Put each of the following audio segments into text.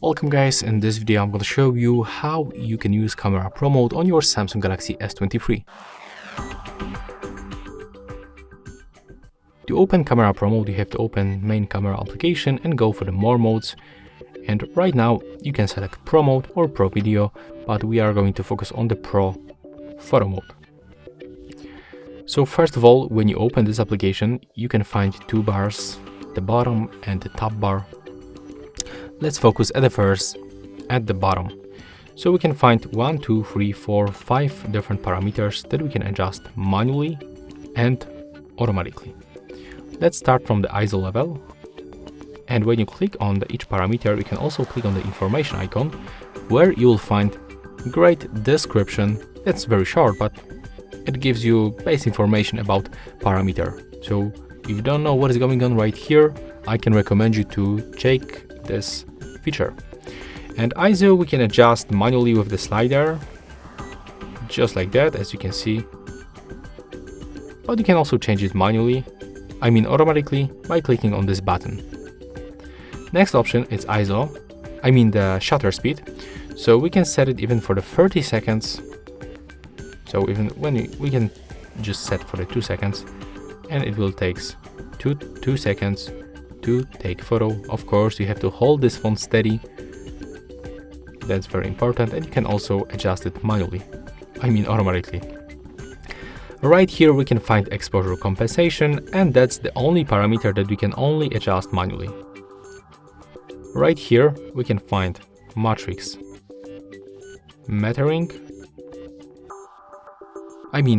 Welcome guys, in this video I'm going to show you how you can use Camera Pro mode on your Samsung Galaxy S23. To open Camera Pro mode, you have to open main camera application and go for the more modes. And right now you can select Pro mode or Pro video, but we are going to focus on the Pro photo mode. So first of all, when you open this application, you can find two bars, the bottom and the top bar. Let's focus at the first, at the bottom. So we can find 1, 2, 3, 4, 5 different parameters that we can adjust manually and automatically. Let's start from the ISO level. And when you click on each parameter, you can also click on the information icon, where you will find great description. It's very short, but it gives you basic information about parameter. So if you don't know what is going on right here, I can recommend you to check this feature. And ISO we can adjust manually with the slider, just like that, as you can see. But you can also change it manually, automatically, by clicking on this button. Next option is the shutter speed. So we can set it even for the 30 seconds. So even when we can just set for the 2 seconds, and it will take 2 seconds to take photo. Of course, you have to hold this phone steady. That's very important, and you can also adjust it manually, automatically. Right here we can find exposure compensation, and that's the only parameter that we can only adjust manually. Right here we can find matrix metering,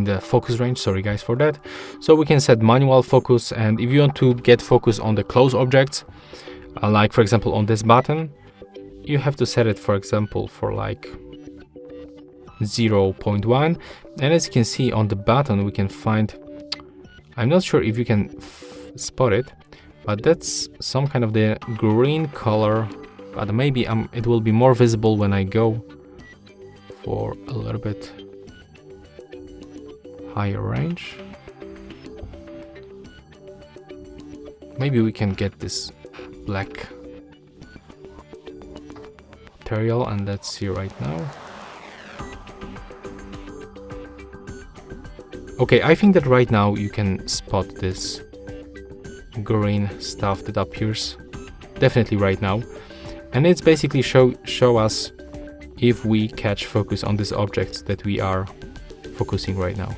the focus range, sorry guys for that. So we can set manual focus, and if you want to get focus on the close objects, like for example on this button, you have to set it for example for like 0.1. and as you can see on the button we can find, I'm not sure if you can spot it, but that's some kind of the green color, but maybe it will be more visible when I go for a little bit higher range. Maybe we can get this black material, and let's see right now. Okay, I think that right now you can spot this green stuff that appears definitely right now, and it's basically show us if we catch focus on these objects that we are focusing right now,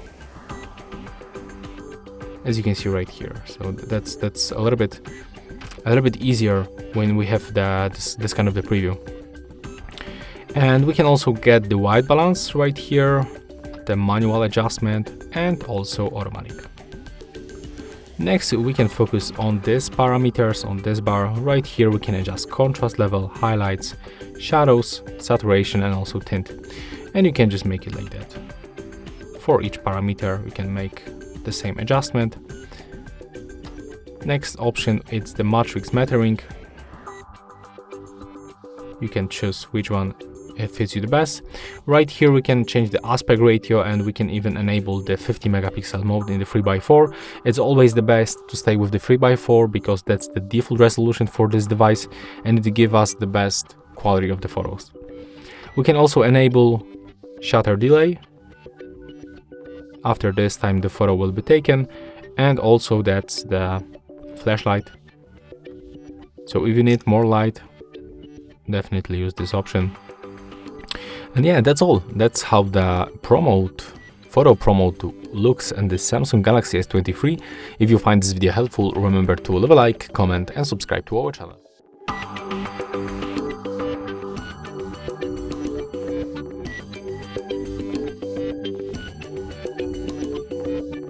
as you can see right here. So that's a little bit easier when we have this kind of the preview. And we can also get the white balance right here, the manual adjustment, and also automatic. Next we can focus on these parameters on this bar. Right here we can adjust contrast level, highlights, shadows, saturation, and also tint, and you can just make it like that. For each parameter we can make the same adjustment. Next option is the matrix metering. You can choose which one it fits you the best. Right here we can change the aspect ratio, and we can even enable the 50 megapixel mode in the 3x4. It's always the best to stay with the 3x4 because that's the default resolution for this device, and it gives us the best quality of the photos. We can also enable shutter delay. After this time the photo will be taken, and also that's the flashlight. So if you need more light, definitely use this option. And yeah, that's all. That's how the photo Pro mode looks in the Samsung Galaxy S23. If you find this video helpful, remember to leave a like, comment, and subscribe to our channel.